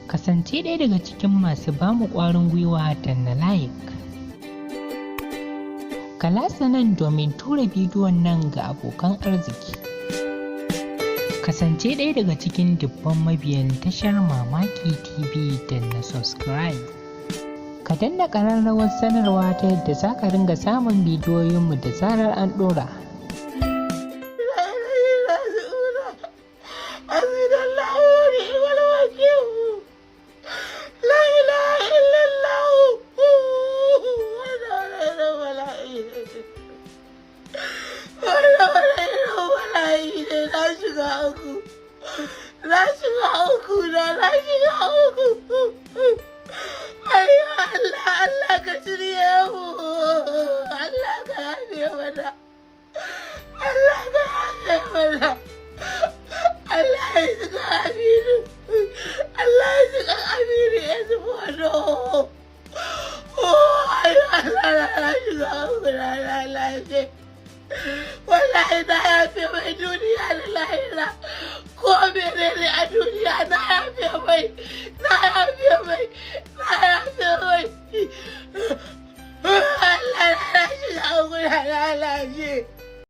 Kasance ɗaya daga cikin masu bamu ƙwarin gwiwa da na like. Ka latsa nan domin tura bidiyon nan ga abokan arziki. Kasance ɗaya daga cikin dubban mabiyan tashar Mamaki TV da na subscribe. Ka danna ƙararrawar sanarwa ta yadda za ka ringa samun bidiyoyinmu da zarar an ɗora. Na shiga uku. Allah ka shirye mu. Allah ka yafe mana. Allah ya shiga aminu. Allah ya shiga aminu ya ji Bono. Allah na shiga uku na lalace. Wallahi na yafe mai duniya da